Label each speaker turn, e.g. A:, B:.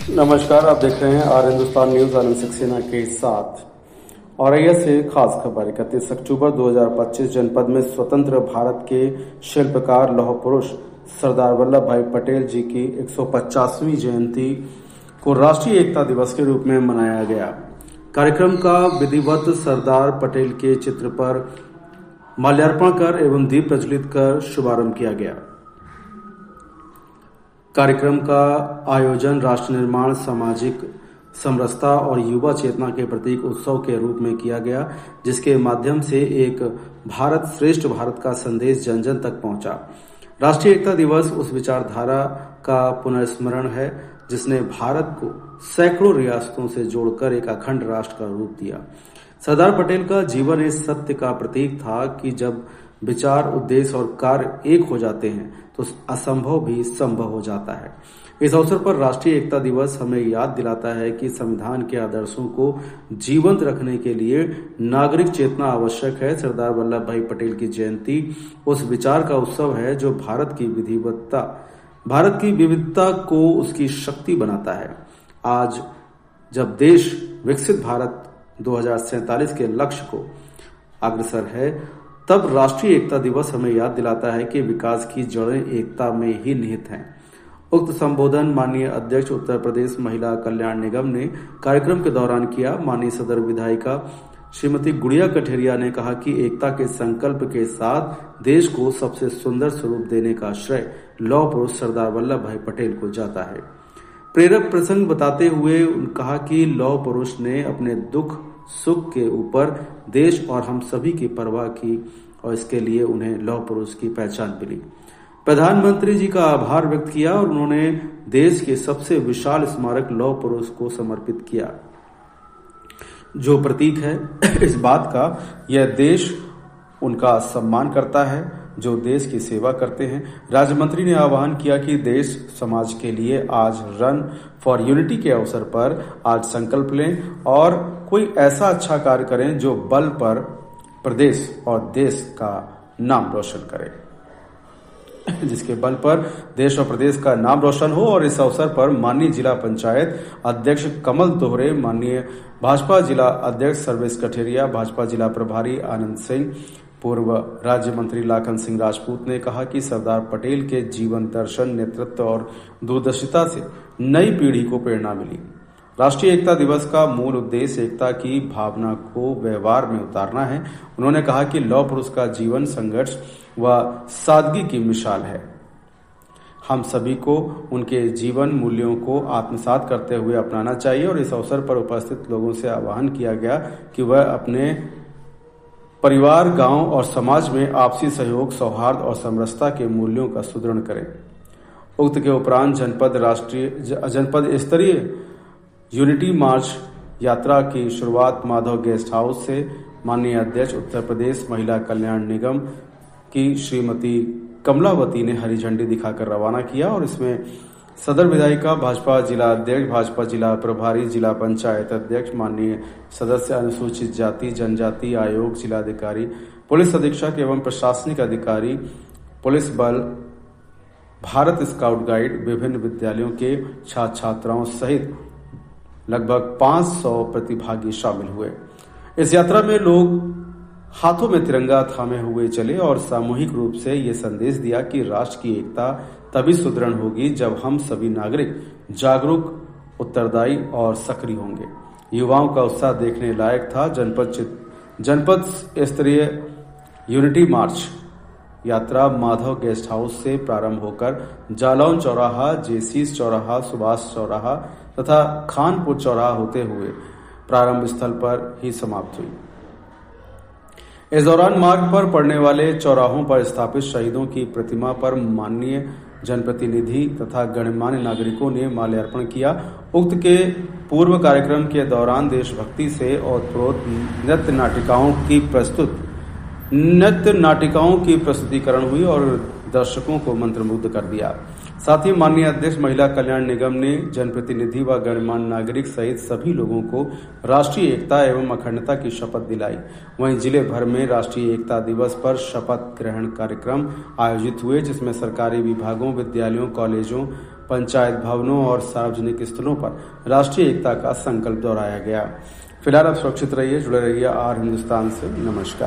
A: नमस्कार, आप देख रहे हैं आर हिंदुस्तान न्यूज आनंद सक्सेना के साथ। औरैया से खास खबर। 31 अक्टूबर 2025 जनपद में स्वतंत्र भारत के शिल्पकार लौह पुरुष सरदार वल्लभ भाई पटेल जी की 150वीं जयंती को राष्ट्रीय एकता दिवस के रूप में मनाया गया। कार्यक्रम का विधिवत सरदार पटेल के चित्र पर माल्यार्पण कर एवं दीप प्रज्वलित कर शुभारंभ किया गया। कार्यक्रम का आयोजन राष्ट्र निर्माण, सामाजिक समरसता और युवा चेतना के प्रतीक उत्सव के रूप में किया गया, जिसके माध्यम से एक भारत श्रेष्ठ भारत का संदेश जन जन तक पहुंचा। राष्ट्रीय एकता दिवस उस विचारधारा का पुनर्स्मरण है जिसने भारत को सैकड़ों रियासतों से जोड़कर एक अखंड राष्ट्र का रूप दिया। सरदार पटेल का जीवन इस सत्य का प्रतीक था कि जब विचार, उद्देश्य और कार्य एक हो जाते हैं तो असंभव भी संभव हो जाता है। इस अवसर पर राष्ट्रीय एकता दिवस हमें याद दिलाता है कि संविधान के आदर्शों को जीवंत रखने के लिए नागरिक चेतना आवश्यक है। सरदार वल्लभ भाई पटेल की जयंती उस विचार का उत्सव है जो भारत की विविधता को उसकी शक्ति बनाता है। आज जब देश विकसित भारत 2047 के लक्ष्य को अग्रसर है, तब राष्ट्रीय एकता दिवस हमें याद दिलाता है कि विकास की जड़ें एकता में ही निहित हैं। उक्त संबोधन माननीय अध्यक्ष उत्तर प्रदेश महिला कल्याण निगम ने कार्यक्रम के दौरान किया। माननीय सदर विधायिका श्रीमती गुड़िया कठेरिया ने कहा कि एकता के संकल्प के साथ देश को सबसे सुंदर स्वरूप देने का श्रेय लौह पुरुष सरदार वल्लभ भाई पटेल को जाता है। प्रेरक प्रसंग बताते हुए कहा कि लौह पुरुष ने अपने दुख सुख के ऊपर देश और हम सभी की परवाह की और इसके लिए उन्हें लौह पुरुष की पहचान मिली। प्रधानमंत्री जी का आभार व्यक्त किया और उन्होंने देश के सबसे विशाल स्मारक लौह पुरुष को समर्पित किया, जो प्रतीक है इस बात का यह देश उनका सम्मान करता है जो देश की सेवा करते हैं। राज्य मंत्री ने आह्वान किया कि देश समाज के लिए आज रन फॉर यूनिटी के अवसर पर आज संकल्प लें और कोई ऐसा अच्छा कार्य करें जो बल पर प्रदेश और देश का नाम रोशन करे, जिसके बल पर देश और प्रदेश का नाम रोशन हो। और इस अवसर पर माननीय जिला पंचायत अध्यक्ष कमल दोहरे, माननीय भाजपा जिला अध्यक्ष सर्वेश कठेरिया, भाजपा जिला प्रभारी आनंद सिंह, पूर्व राज्य मंत्री लाखन सिंह राजपूत ने कहा कि सरदार पटेल के जीवन दर्शन, नेतृत्व और दूरदर्शिता से नई पीढ़ी को प्रेरणा मिली। राष्ट्रीय एकता दिवस का मूल उद्देश्य एकता की भावना को व्यवहार में उतारना है। उन्होंने कहा कि लौह पुरुष का जीवन संघर्ष व सादगी की मिसाल है। हम सभी को उनके जीवन मूल्यों को आत्मसात करते हुए अपनाना चाहिए। और इस अवसर पर उपस्थित लोगों से आह्वान किया गया कि वह अपने परिवार, गांव और समाज में आपसी सहयोग, सौहार्द और समरसता के मूल्यों का सुदृढ़ करें। उक्त के उपरांत जनपद स्तरीय यूनिटी मार्च यात्रा की शुरुआत माधव गेस्ट हाउस से माननीय अध्यक्ष उत्तर प्रदेश महिला कल्याण निगम की श्रीमती कमलावती ने हरी झंडी दिखाकर रवाना किया। और इसमें सदर विधायिका, भाजपा जिला अध्यक्ष, भाजपा जिला प्रभारी, जिला पंचायत अध्यक्ष, माननीय सदस्य अनुसूचित जाति जनजाति आयोग, जिलाधिकारी, पुलिस अधीक्षक एवं प्रशासनिक अधिकारी, पुलिस बल, भारत स्काउट गाइड, विभिन्न विद्यालयों के छात्र छात्राओं सहित लगभग 500 प्रतिभागी शामिल हुए। इस यात्रा में लोग हाथों में तिरंगा थामे हुए चले और सामूहिक रूप से ये संदेश दिया कि राष्ट्र की एकता तभी सुदृढ़ होगी जब हम सभी नागरिक जागरूक, उत्तरदायी और सक्रिय होंगे। युवाओं का उत्साह देखने लायक था। जनपद स्तरीय यूनिटी मार्च यात्रा माधव गेस्ट हाउस से प्रारंभ होकर जालौन चौराहा, जेसीस चौराहा, सुभाष चौराहा तथा खानपुर चौराहा होते हुए प्रारंभ स्थल पर ही समाप्त हुई। इस दौरान मार्ग पर पड़ने वाले चौराहों पर स्थापित शहीदों की प्रतिमा पर माननीय जनप्रतिनिधि तथा गणमान्य नागरिकों ने माल्यार्पण किया। उक्त के पूर्व कार्यक्रम के दौरान देशभक्ति से ओतप्रोत नृत्य नाटिकाओं की प्रस्तुतिकरण हुई और दर्शकों को मंत्रमुग्ध कर दिया। साथ ही माननीय अध्यक्ष महिला कल्याण निगम ने जनप्रतिनिधि व गणमान्य नागरिक सहित सभी लोगों को राष्ट्रीय एकता एवं अखंडता की शपथ दिलाई। वहीं जिले भर में राष्ट्रीय एकता दिवस पर शपथ ग्रहण कार्यक्रम आयोजित हुए, जिसमें सरकारी विभागों, विद्यालयों, कॉलेजों पंचायत भवनों और सार्वजनिक स्थलों पर राष्ट्रीय एकता का संकल्प दोहराया गया। फिलहाल आप सुरक्षित रहिए, जुड़े रहिए आर हिंदुस्तान से। नमस्कार।